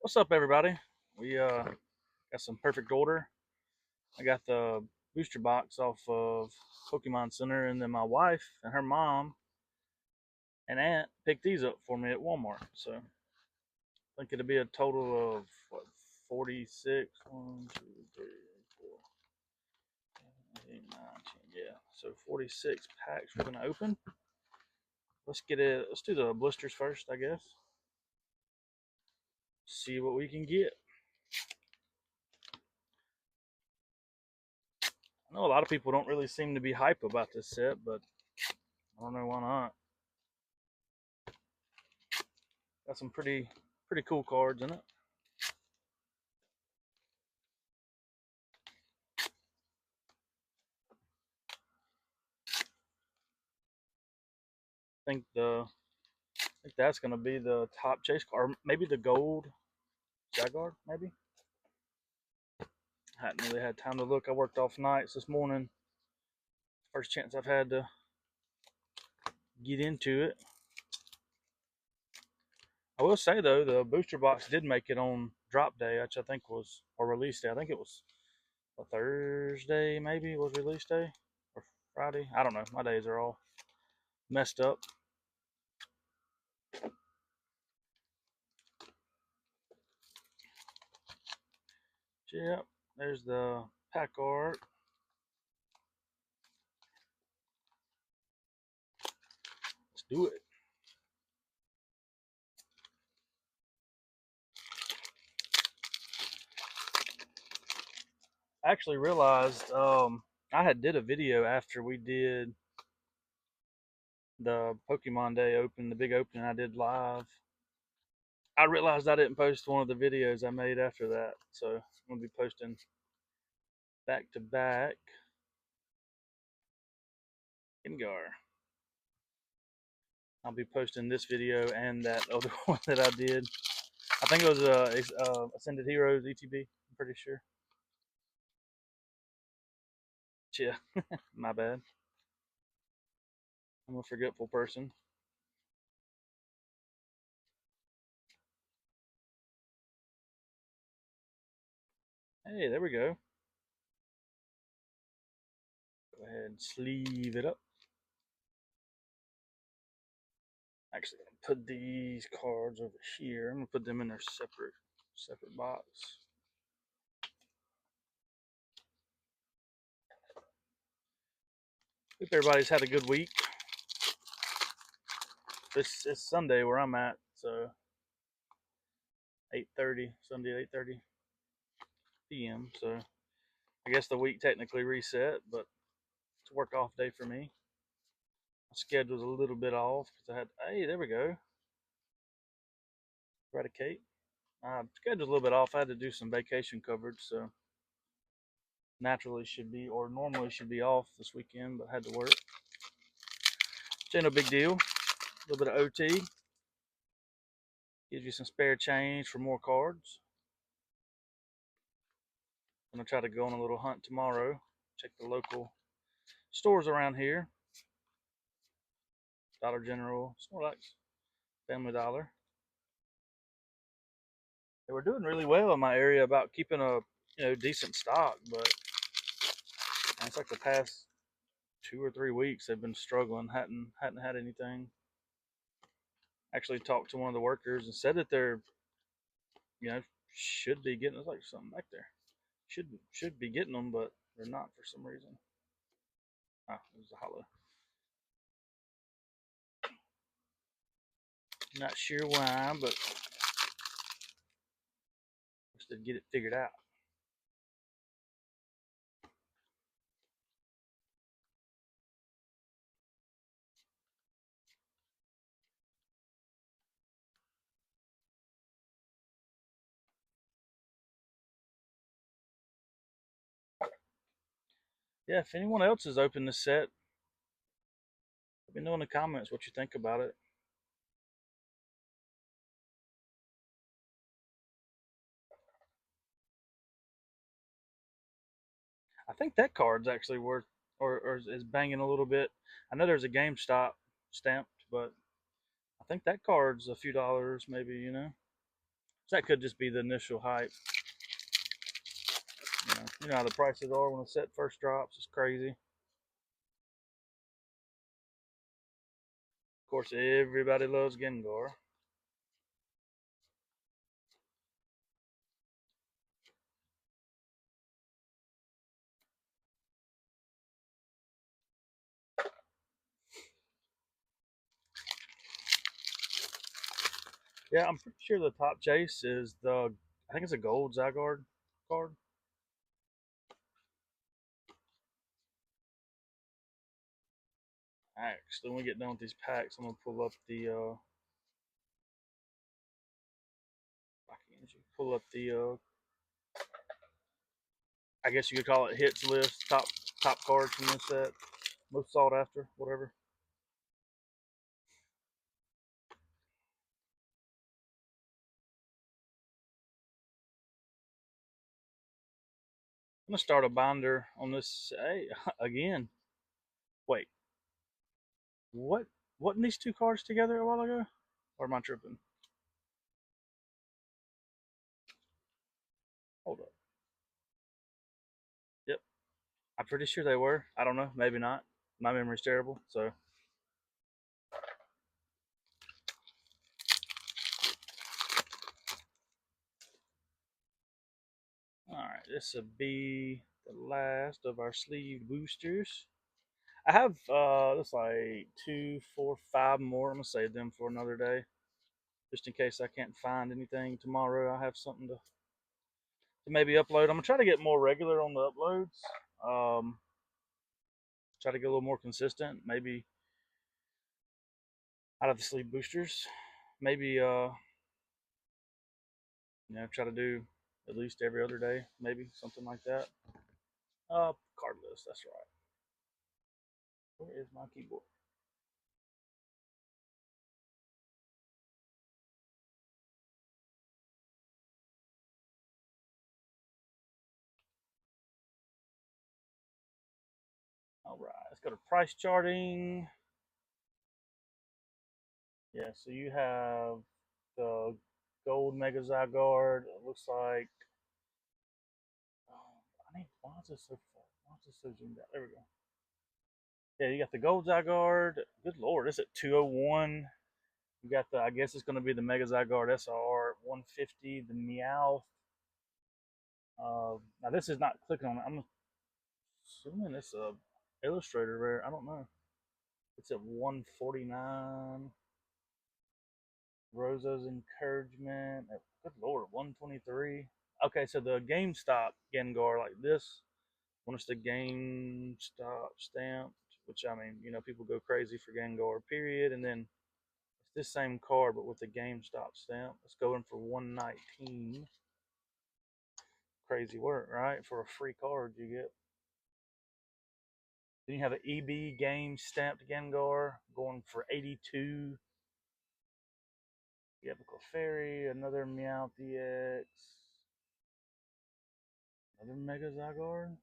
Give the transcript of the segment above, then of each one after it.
What's up, everybody? We got some perfect order. I got the booster box off of Pokemon Center, and then my wife and her mom and aunt picked these up for me at Walmart. So I think it'll be a total of what, 46? 1, 2, 3, 4, 8, 9, 10. Yeah, so 46 packs we're gonna open. Let's get it. Let's do the blisters first, I guess. See what we can get. I know a lot of people don't really seem to be hype about this set, but I don't know why not. Got some pretty cool cards in it. I think that's gonna be the top chase card, or maybe the gold Zygarde. Maybe I hadn't really had time to look. I worked off nights this morning. First chance I've had to get into it. I will say though, the booster box did make it on drop day, which I think was or release day. I think it was a Thursday, maybe was release day or Friday. I don't know. My days are all messed up. Yep, there's the pack art. Let's do it. I actually realized I had did a video after we did the Pokemon Day open, the big opening I did live. I realized I didn't post one of the videos I made after that, so I'm gonna be posting back to back. Gengar. I'll be posting this video and that other one that I did. I think it was Ascended Heroes ETB. I'm pretty sure. Yeah, my bad. I'm a forgetful person. Hey, there we go. Go ahead and sleeve it up. Actually, I'm gonna put these cards over here. I'm gonna put them in their separate box. Hope everybody's had a good week. It's Sunday where I'm at, so 8:30 Sunday, 8:30 p.m. So I guess the week technically reset, but it's a work off day for me. My schedule's a little bit off because I had. Hey, there we go. Eradicate. Schedule's a little bit off. I had to do some vacation coverage, so naturally should be or normally should be off this weekend, but had to work. Which ain't no big deal. A little bit of OT gives you some spare change for more cards. I'm gonna try to go on a little hunt tomorrow. Check the local stores around here. Dollar General, Snorlax, Family Dollar. They were doing really well in my area about keeping a decent stock, but it's like the past 2 or 3 weeks they've been struggling. Hadn't had anything. Actually talked to one of the workers and said that they're should be getting. There's like something back there. Should be getting them, but they're not for some reason. Ah, it was a hollow. Not sure why, but just to get it figured out. Yeah, if anyone else has opened this set, let me know in the comments what you think about it. I think that card's actually worth or is banging a little bit. I know there's a GameStop stamped, but I think that card's a few dollars, maybe. So that could just be the initial hype. You know how the prices are when a set first drops. It's crazy. Of course, everybody loves Gengar. Yeah, I'm pretty sure the top chase is the, I think it's a gold Zygarde card. Actually, when we get done with these packs, I'm gonna pull up the pull up the I guess you could call it hits list, top cards from this set, most sought after, whatever. I'm gonna start a binder on this. Hey, again, wait, what? Wasn't these two cards together a while ago? Or am I tripping? Hold up. Yep, I'm pretty sure they were. I don't know, maybe not. My memory's terrible, so. Alright, this will be the last of our sleeve boosters. I have, looks like 2, 4, 5 more. I'm going to save them for another day. Just in case I can't find anything tomorrow, I have something to maybe upload. I'm going to try to get more regular on the uploads. Try to get a little more consistent. Maybe out of the sleeve boosters. Maybe, try to do at least every other day. Maybe something like that. Card list, that's right. Where is my keyboard? All right, let's go to price charting. Yeah, so you have the gold Mega Zygarde. It looks like. Oh, I need. Why is this so far? Why is this so zoomed out? There we go. Yeah, you got the gold Zygarde. Good lord, it's at 201. You got the. I guess it's going to be the Mega Zygarde SR 150. The Meowth. Now this is not clicking on it. I'm assuming it's a Illustrator rare. I don't know. It's at 149. Rosa's Encouragement. Good lord, 123. Okay, so the GameStop Gengar like this, when it's the GameStop stamped, which I mean, people go crazy for Gengar, period. And then it's this same card, but with the GameStop stamp. Let's go in for 119. Crazy work, right? For a free card you get. Then you have an EB game stamped Gengar going for 82. You have a Clefairy, another Meowth EX, another Mega Zygarde,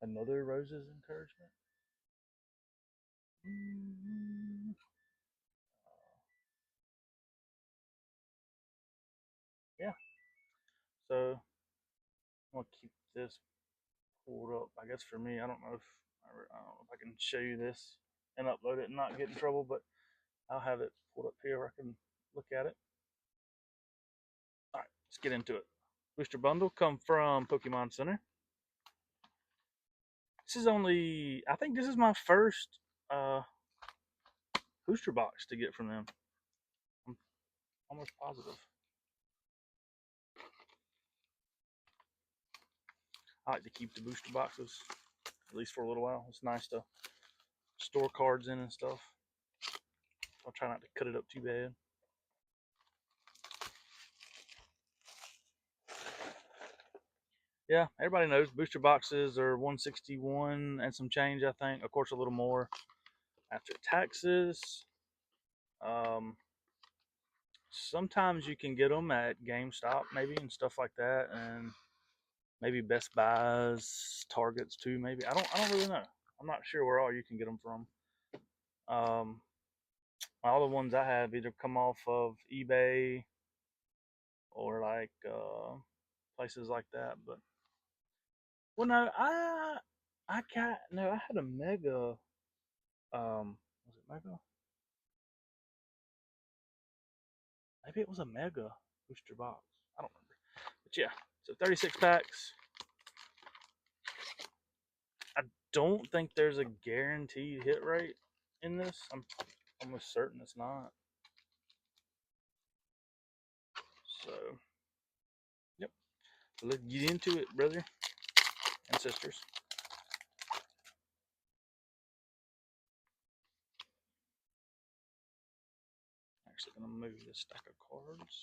another Rose's Encouragement. Yeah, so I'm gonna keep this pulled up. I guess for me, I don't know if I can show you this and upload it and not get in trouble, but I'll have it pulled up here where I can look at it. All right, let's get into it. Booster bundle come from Pokemon Center. This is only, I think this is my first uh, booster box to get from them. I'm almost positive. I like to keep the booster boxes, at least for a little while. It's nice to store cards in and stuff. I'll try not to cut it up too bad. Yeah, everybody knows booster boxes are 161 and some change, I think. Of course, a little more after taxes. Um, Sometimes you can get them at GameStop, maybe, and stuff like that, and maybe Best Buys, Targets too. Maybe I don't really know. I'm not sure where all you can get them from. Um, all the ones I have either come off of eBay or like places like that. But well, no, I had a Mega. Was it Mega? Maybe it was a Mega booster box. I don't remember. But yeah, so 36 packs. I don't think there's a guaranteed hit rate in this. I'm almost certain it's not. So, yep. So let's get into it, brother and sisters. Actually, gonna move this stack of cards.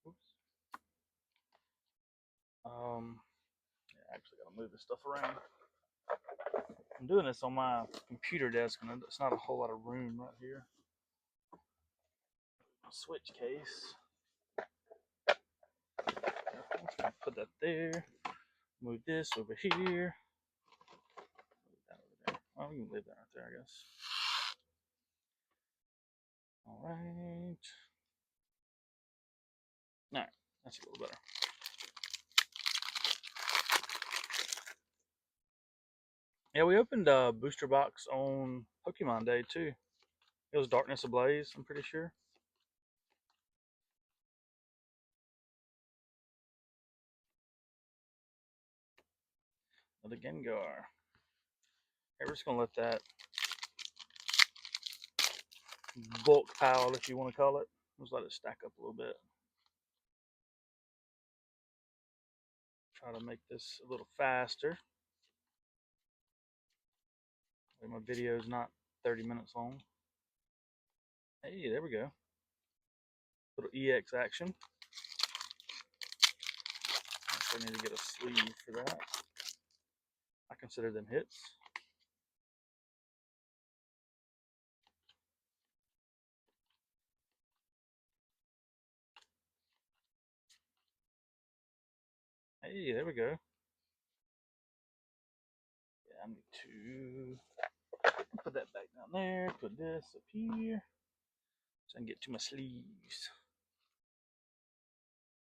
Oops. Yeah, actually, gotta move this stuff around. I'm doing this on my computer desk, and it's not a whole lot of room right here. Switch case. Put that there. Move this over here. Move that over there. Well, we can leave that right there, I guess. All right. All right, that's a little better. Yeah, we opened a booster box on Pokemon Day too. It was Darkness Ablaze, I'm pretty sure. Another Gengar. Hey, we're just gonna let that bulk pile, if you want to call it. Just let it stack up a little bit. Try to make this a little faster. My video is not 30 minutes long. Hey, there we go. Little EX action. I need to get a sleeve for that. I consider them hits. Hey, there we go. Yeah, I need to put that back down there. Put this up here so I can get to my sleeves.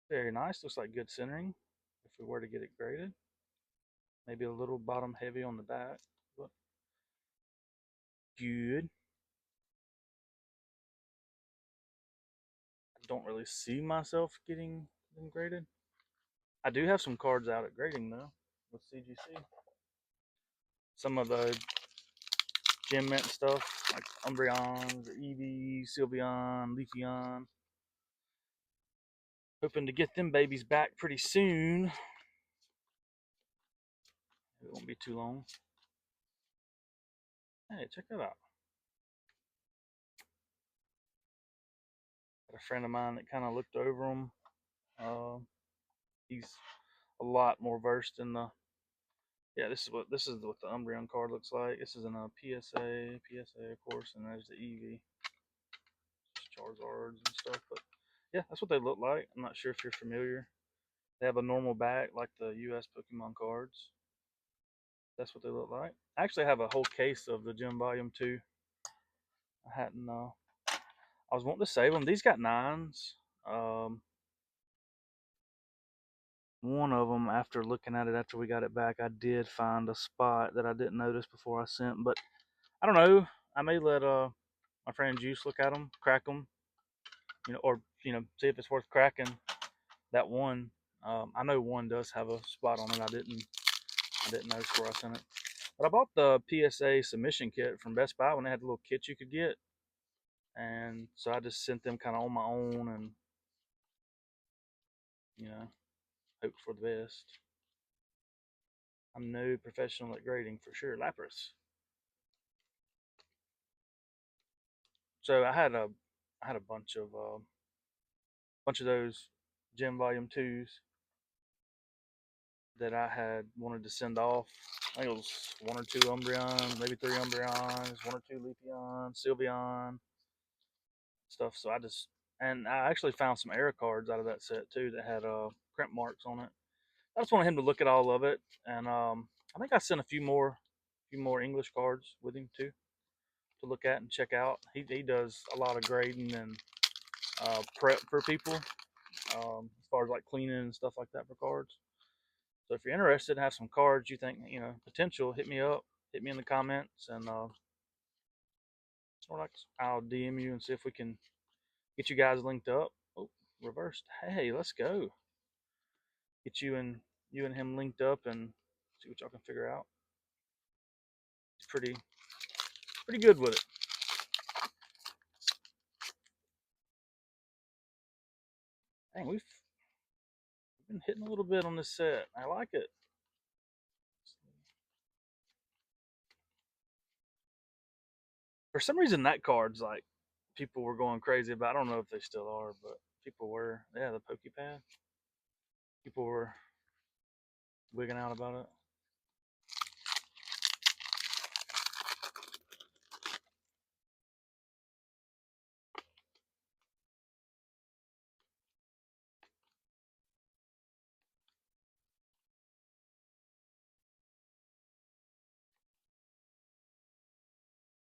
Very nice. Looks like good centering if we were to get it graded. Maybe a little bottom heavy on the back, but good. I don't really see myself getting them graded. I do have some cards out at grading though with CGC. Some of the gem mint stuff like Umbreons, Eevee, Sylveon, Leafeon. Hoping to get them babies back pretty soon. It won't be too long. Hey, check that out. Got a friend of mine that kind of looked over them. He's a lot more versed in the. Yeah, this is what the Umbreon card looks like. This is in a PSA of course, and there's the Eevee, Charizards and stuff. But yeah, that's what they look like. I'm not sure if you're familiar. They have a normal back like the U.S. Pokemon cards. That's what they look like. I actually have a whole case of the Gem Volume 2. I hadn't. I was wanting to save them. These got nines. Um, one of them, after looking at it after we got it back, I did find a spot that I didn't notice before I sent. But I don't know. I may let my friend Juice look at them, crack them, or see if it's worth cracking. That one, I know one does have a spot on it. I didn't notice before I sent it. But I bought the PSA submission kit from Best Buy when they had the little kits you could get, and so I just sent them kind of on my own, and hope for the best. I'm no professional at grading for sure. Lapras. So I had a bunch of those Gem Volume 2s that I had wanted to send off. I think it was one or two Umbreon, maybe three Umbreons, one or two Leafeon, Sylveon stuff. So and I actually found some error cards out of that set too that had crimp marks on it. I just wanted him to look at all of it, and I think I sent a few more few more English cards with him too to look at and check out. He does a lot of grading and prep for people as far as like cleaning and stuff like that for cards. So if you're interested and have some cards you think potential, hit me up, hit me in the comments, and I'll DM you and see if we can get you guys linked up. Oh, reversed. Hey, let's go. Get you and him linked up and see what y'all can figure out. He's pretty good with it. Dang, we've been hitting a little bit on this set. I like it. For some reason, that card's like people were going crazy about. I don't know if they still are, but people were. Yeah, the Pokepad. People were wigging out about it.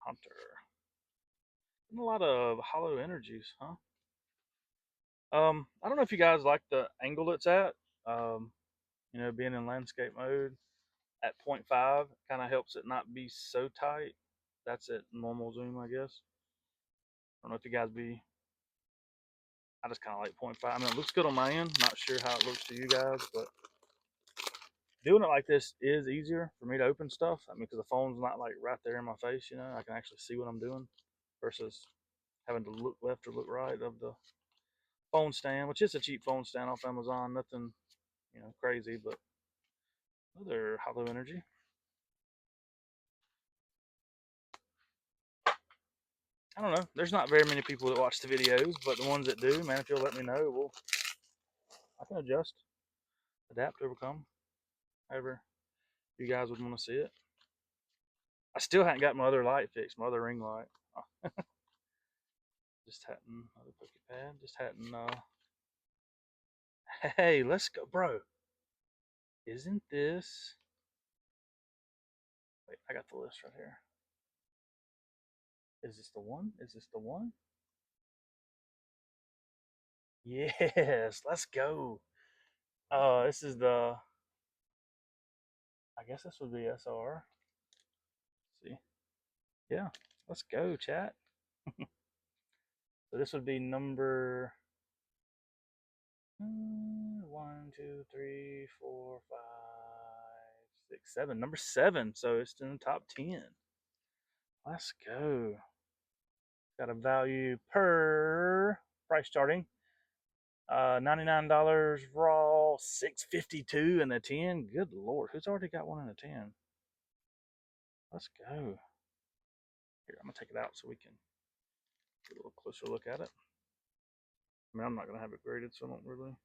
Hunter. And a lot of hollow energies, huh? I don't know if you guys like the angle it's at. Um, being in landscape mode at 0.5 kind of helps it not be so tight. That's at normal zoom, I guess. I don't know if you guys be. I just kind of like 0.5. I mean, it looks good on my end. Not sure how it looks to you guys, but doing it like this is easier for me to open stuff. I mean, because the phone's not like right there in my face. I can actually see what I'm doing versus having to look left or look right of the phone stand, which is a cheap phone stand off Amazon. Nothing, crazy, but they're hollow energy. I don't know. There's not very many people that watch the videos, but the ones that do, man, if you'll let me know, I can adjust, adapt, overcome, however you guys would want to see it. I still haven't got my other light fixed, my other ring light. Just hadn't other Pokepad. Just hadn't. Hey, let's go, bro. Isn't this? Wait, I got the list right here. Is this the one? Is this the one? Yes, let's go. This is the. I guess this would be SR. Let's see, yeah, let's go, chat. So this would be number 1, 2, 3, 4, 5, 6, 7. Number 7. So it's in the top 10. Let's go. Got a value per price starting. $99 raw, $6.52 in the 10. Good lord, who's already got one in the 10? Let's go. Here, I'm gonna take it out so we can get a little closer look at it. I mean, I'm not gonna have it graded, so I don't really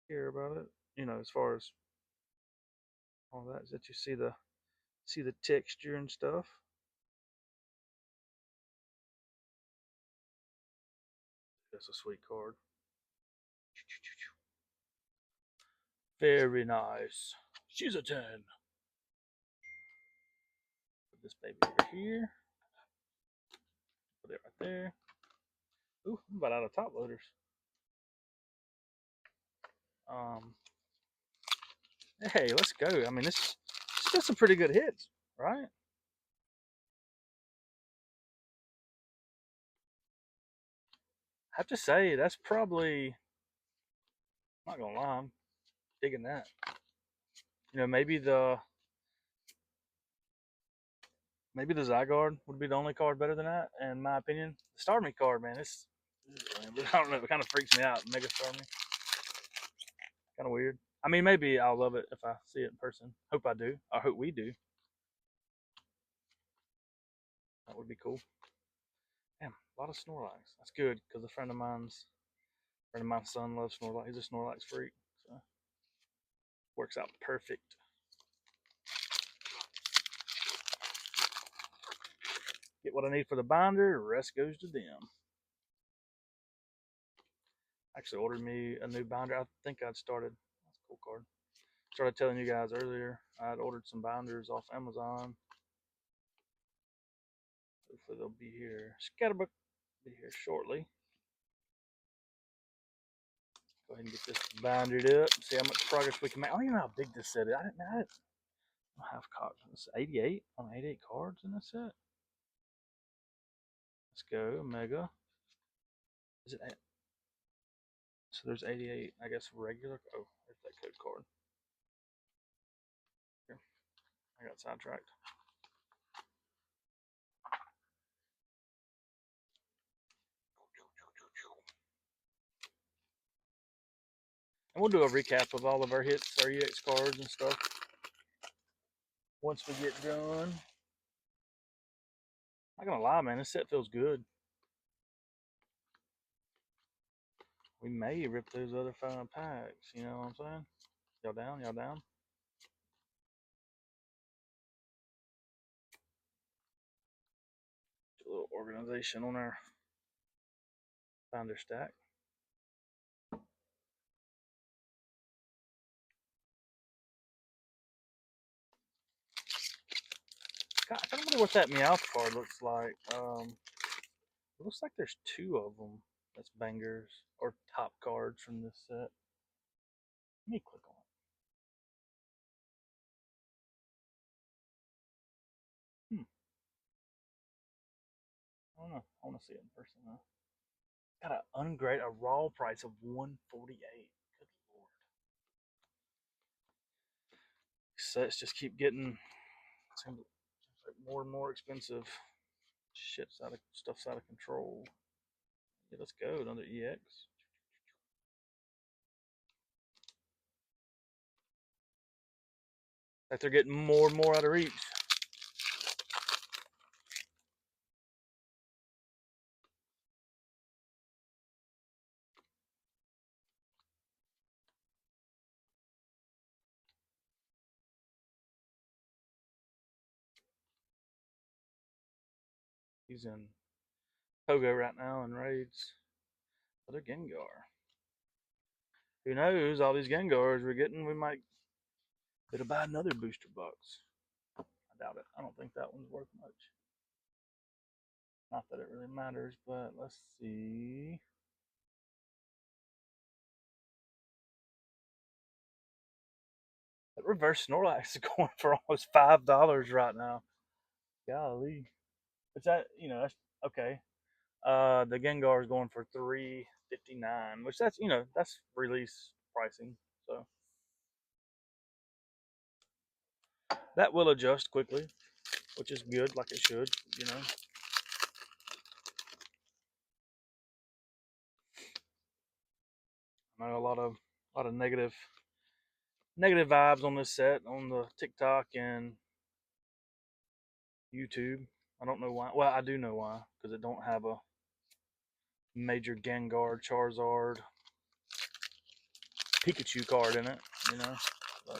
care about it. As far as all that is that you see the texture and stuff. That's a sweet card. Very nice. She's a 10. Put this baby over here. Put it right there. Ooh, I'm about out of top loaders. Hey, let's go. I mean, this does some pretty good hits, right? I have to say, that's probably, I'm not gonna lie, I'm digging that. Maybe the Zygarde would be the only card better than that, in my opinion. The Starmie card, man, I don't know, it kind of freaks me out. Mega Starmie, kind of weird. I mean, maybe I'll love it if I see it in person. Hope I do. I hope we do. That would be cool. Damn, a lot of Snorlax. That's good because a friend of mine's son loves Snorlax. He's a Snorlax freak, so works out perfect. Get what I need for the binder. Rest goes to them. Actually ordered me a new binder. I think I'd started. That's a cool card. started telling you guys earlier, I had ordered some binders off Amazon. Hopefully they'll be here. Scatterbook be here shortly. Go ahead and get this bindered up. See how much progress we can make. I don't even know how big this set is. I don't have cards. It's 88 on 88 cards in this set. Let's go Mega. Is it? So there's 88. I guess regular. Oh, there's that code card. Here, I got sidetracked. And we'll do a recap of all of our hits, our EX cards and stuff once we get done. Not gonna lie, man, this set feels good. We may rip those other 5 packs, you know what I'm saying? Y'all down? Y'all down? Do a little organization on our binder stack. God, I don't know what that Meowth card looks like. It looks like there's 2 of them. That's bangers or top cards from this set. Let me click on it. I don't know. I want to see it in person though. Got an ungrade, a raw price of 148. Good lord. Sets just keep getting seems like more and more expensive. Stuff's out of control. Yeah, let's go. Another EX. Like they're getting more and more out of reach. He's in Pogo right now in raids. Another Gengar. Who knows? All these Gengars we're getting, we might it'll buy another booster box. I doubt it. I don't think that one's worth much. Not that it really matters, but let's see. That reverse Snorlax is going for almost $5 right now. Golly. It's that that's okay. The Gengar is going for $3.59, which that's release pricing. So that will adjust quickly, which is good, like it should, you know. I know a lot of negative vibes on this set on the TikTok and YouTube. I don't know why. Well, I do know why, because it don't have a major Gengar, Charizard, Pikachu card in it, you know. But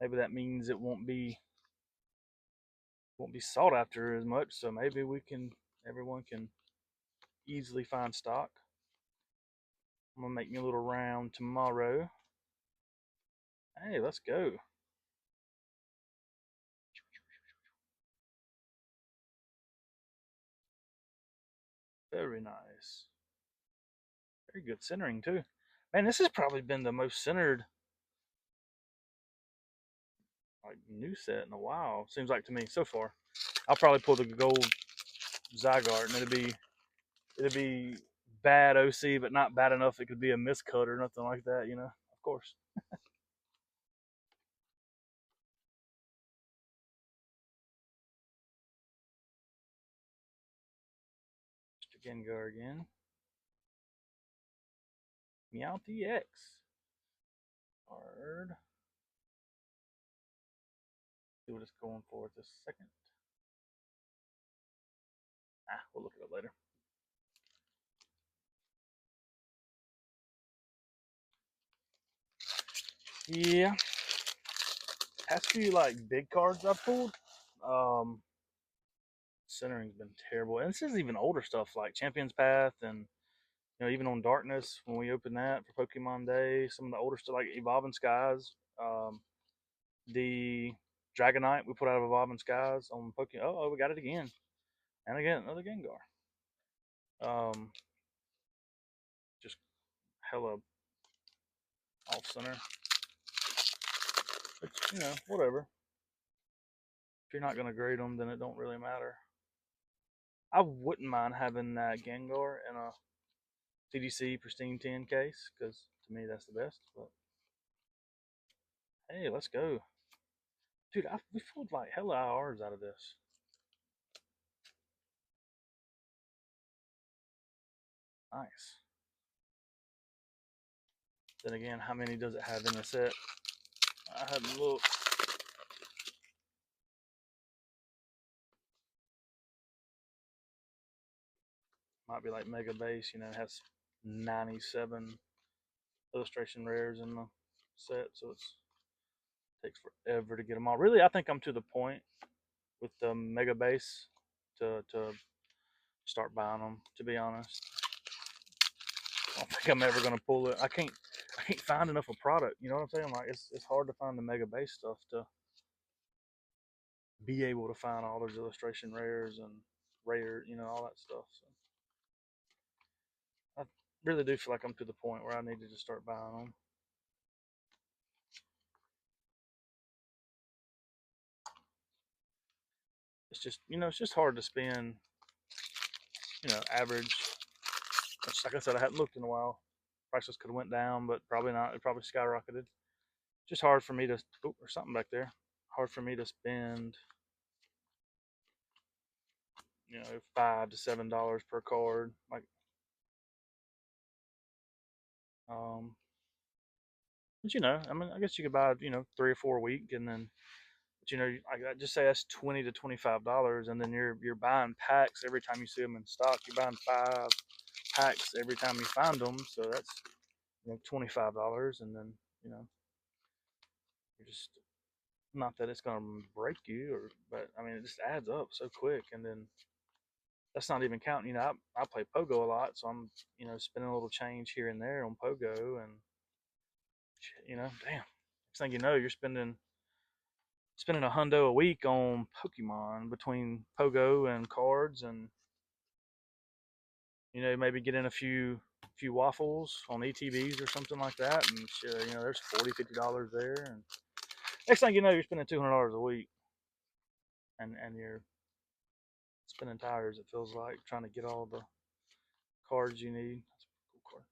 maybe that means it won't be sought after as much. So maybe everyone can easily find stock. I'm gonna make me a little round tomorrow. Hey, let's go. Very nice. Very good centering too. Man, this has probably been the most centered new set in a while. Seems like to me so far. I'll probably pull the gold Zygarde and it'll be bad OC, but not bad enough it could be a miscut or nothing like that, you know. Of course. Mr. Gengar again. Meowth EX. Card. See what it's going for this second. We'll look it up later. Yeah. Past few big cards I've pulled, centering's been terrible. And this is even older stuff like Champion's Path and even on Darkness when we opened that for Pokemon Day, some of the older stuff like Evolving Skies. The Dragonite we put out of Evolving Skies on Pokemon. Oh, we got it again. And again, another Gengar. Just hella off center. But, whatever. If you're not going to grade them, then it don't really matter. I wouldn't mind having that Gengar in a CDC Pristine 10 case, because to me that's the best. But hey, let's go. Dude, we pulled like hella hours out of this. Nice. Then again, how many does it have in the set? I hadn't looked. Might be like Mega Base, it has 97 illustration rares in the set, so it takes forever to get them all. Really, I think I'm to the point with the Mega Base to start buying them. To be honest, I don't think I'm ever gonna pull it. I can't find enough of product. You know what I'm saying? Like it's hard to find the Mega Base stuff to be able to find all those illustration rares and rare, all that stuff. So I really do feel like I'm to the point where I need to just start buying them. It's just, it's just hard to spend, average. Which, like I said, I hadn't looked in a while. Prices could have went down, but probably not. It probably skyrocketed. Just hard for me to. Oh, there's something back there. Hard for me to spend, $5 to $7 per card. Like, um, but I mean, I guess you could buy, 3 or 4 a week, and then, but I just say that's $20 to $25, and then you're buying packs every time you see them in stock. You're buying 5 packs every time you find them, so that's $25, and then you're just, not that it's gonna break you, but I mean it just adds up so quick, and then that's not even counting. I play Pogo a lot, so I'm spending a little change here and there on Pogo, and damn. Next thing you know, you're spending a hundo a week on Pokemon between Pogo and cards, and maybe get in a few waffles on ETBs or something like that, and there's $40, $50 there, and next thing you know, you're spending $200 a week, and you're spinning tires. It feels like trying to get all the cards you need. That's a cool card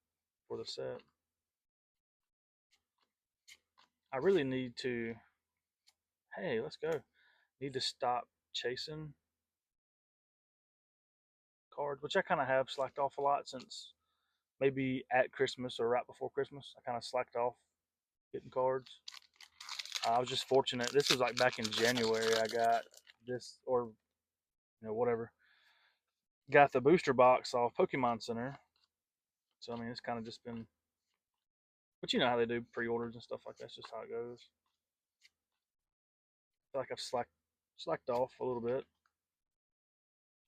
for the set. I really need to. Hey, let's go. Need to stop chasing cards, which I kind of have slacked off a lot since maybe at Christmas or right before Christmas. I kind of slacked off getting cards. I was just fortunate. This was like back in January. I got this, or whatever. Got the booster box off Pokemon Center. So I mean, it's kind of just been. But you know how they do pre-orders and stuff like that. That's just how it goes. I feel like I've slacked off a little bit.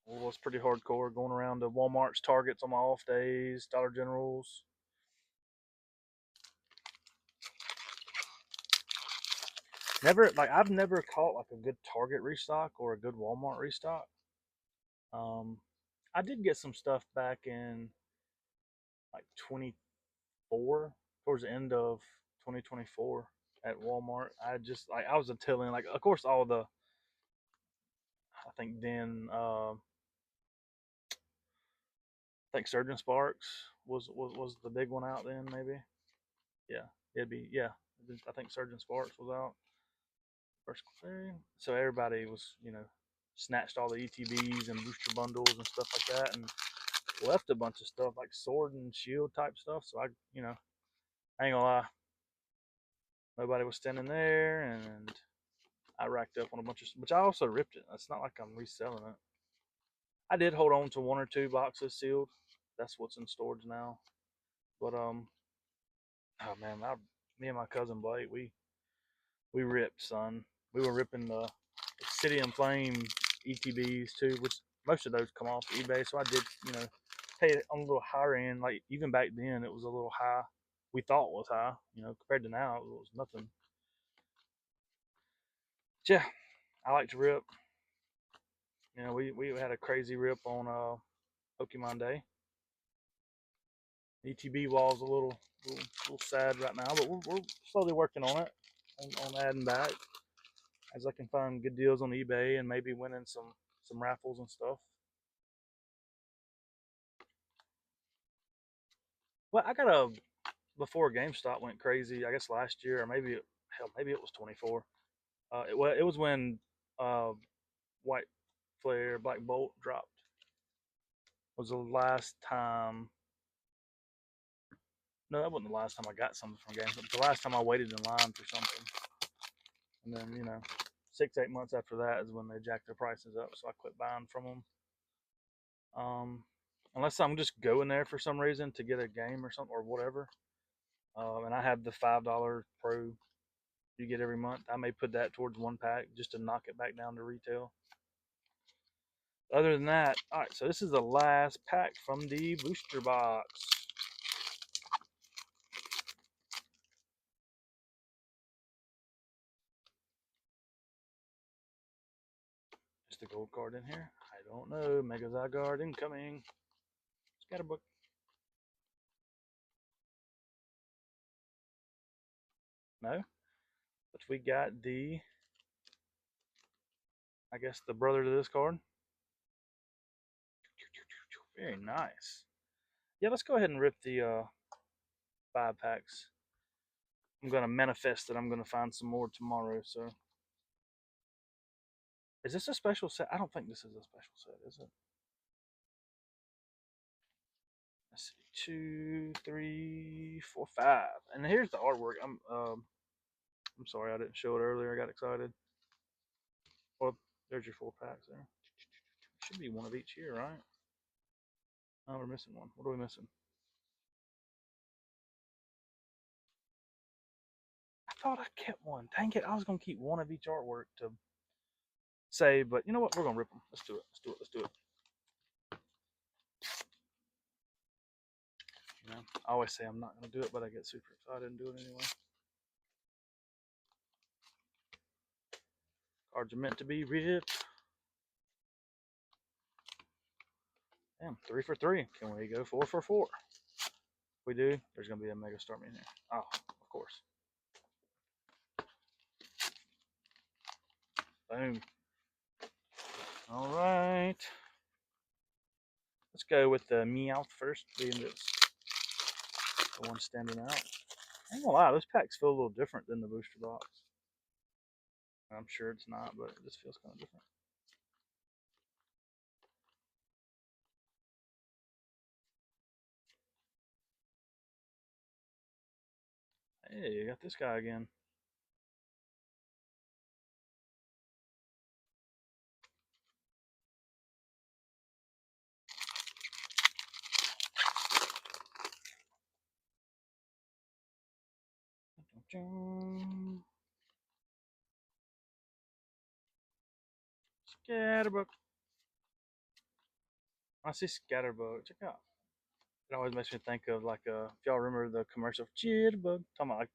Well, it's pretty hardcore going around to Walmart's, Targets on my off days, Dollar Generals. I've never caught like a good Target restock or a good Walmart restock. Um, I did get some stuff back in like 24, towards the end of 2024 at Walmart. I was a tilling, like, of course, all the, I think then, I think Surgeon Sparks was the big one out then, maybe. Yeah, yeah. I think Surgeon Sparks was out first. So everybody was, snatched all the ETBs and booster bundles and stuff like that, and left a bunch of stuff like Sword and Shield type stuff. So I ain't gonna lie, nobody was standing there, and I racked up on a bunch of, which I also ripped it. It's not like I'm reselling it. I did hold on to 1 or 2 boxes sealed. That's what's in storage now. But oh man, me and my cousin Blake, we ripped, son. We were ripping the City and Flame ETBs too, which most of those come off eBay. So I did, pay it on a little higher end. Like even back then, it was a little high. We thought was high, compared to now, it was nothing. yeah, I like to rip. You know, we had a crazy rip on Pokemon Day. ETB wall's a little sad right now, but we're slowly working on it, on adding back as I can find good deals on eBay and maybe winning some raffles and stuff. Well, I got a before GameStop went crazy. I guess last year, or maybe it was 24. It was when uh, White Flare Black Bolt dropped. Was the last time. No, that wasn't the last time I got something from GameStop. The last time I waited in line for something, and then 6 8 months after that is when they jacked their prices up. So I quit buying from them. Unless I'm just going there for some reason to get a game or something or whatever. And I have the $5 Pro you get every month. I may put that towards one pack just to knock it back down to retail. Other than that, all right. So this is the last pack from the booster box. Just a gold card in here. I don't know. Mega Zygarde incoming. Scatterbook. No. But we got I guess the brother to this card. Very nice. Yeah, let's go ahead and rip the 5 packs. I'm gonna manifest that I'm gonna find some more tomorrow. So, is this a special set? I don't think this is a special set, is it? Let's see, 2, 3, 4, 5, and here's the artwork. I'm sorry I didn't show it earlier. I got excited. Well, there's your 4 packs there. Should be one of each here, right? Oh, we're missing one. What are we missing? I thought I kept one. Dang it! I was gonna keep one of each artwork to save, but you know what? We're gonna rip them. Let's do it. Let's do it. Let's do it. I always say I'm not gonna do it, but I get super excited and do it anyway. Cards are meant to be ripped. Damn, 3 for 3. Can we go 4 for 4? If we do, there's gonna be a Mega Starmie in here. Oh, of course. Boom. All right. Let's go with the Meowth first, being this the one standing out. I ain't gonna lie, those packs feel a little different than the booster box. I'm sure it's not, but it just feels kind of different. Hey, you got this guy again. Scatterbug. I see Scatterbug. Check out. It always makes me think of like if y'all remember the commercial Jitterbug, talking about like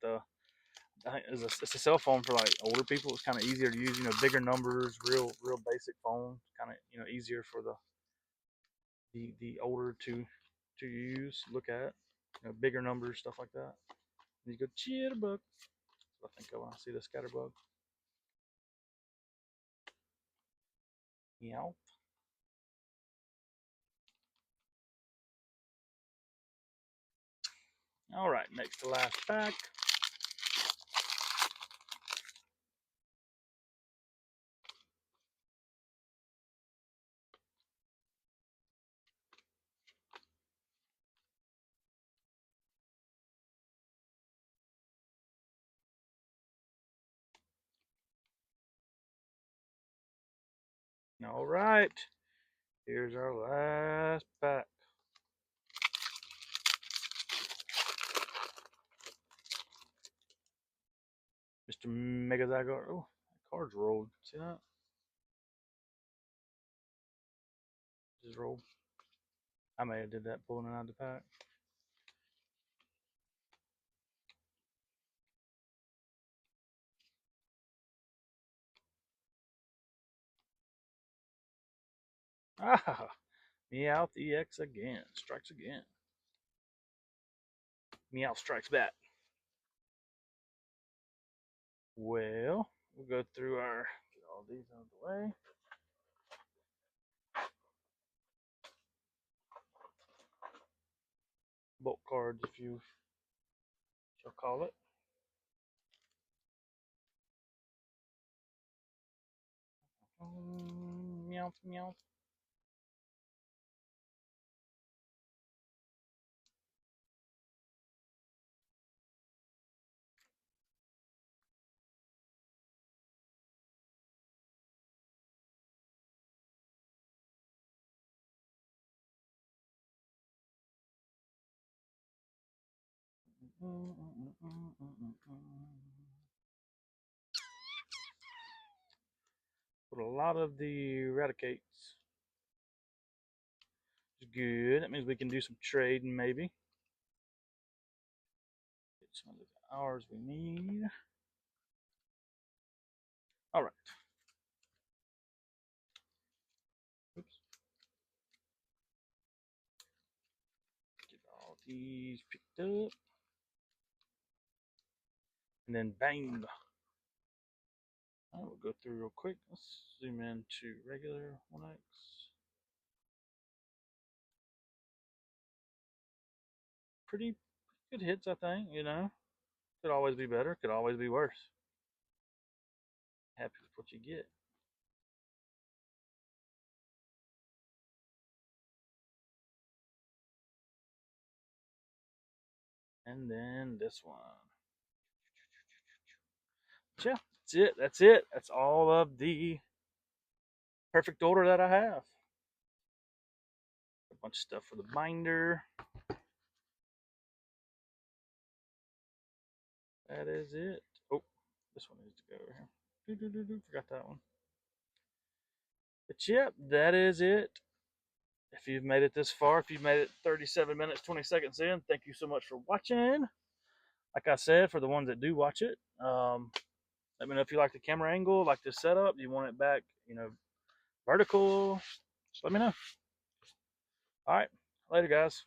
I think it's a cell phone for like older people. It's kind of easier to use, bigger numbers, real basic phone, kind of easier for the older to use, look at, bigger numbers, stuff like that. And you go Jitterbug. That's what I think of when I see the Scatterbug. Meow. All right, next to last pack. All right, here's our last pack. Mr. Mega Zygarde. Oh, that card's rolled. See that? Just rolled. I may have did that pulling it out of the pack. Ah, Meowth EX again. Strikes again. Meowth strikes back. Well, we'll go through our, get all these out of the way. Bulk cards, if you shall call it. Meowth, meowth. Put a lot of the eradicates. Good. That means we can do some trading, maybe. Get some of the hours we need. All right. Oops. Get all these picked up. And then bang. I will go through real quick. Let's zoom in to regular 1x. Pretty good hits, I think, you know. Could always be better, could always be worse. Happy with what you get. And then this one. Yeah, that's it. That's it. That's all of the perfect order that I have. A bunch of stuff for the binder. That is it. Oh, this one needs to go over here. Forgot that one. But yep, that is it. If you've made it this far, if you've made it 37 minutes, 20 seconds in, thank you so much for watching. Like I said, for the ones that do watch it, let me know if you like the camera angle, like this setup, you want it back, you know, vertical. Just let me know. All right, later, guys.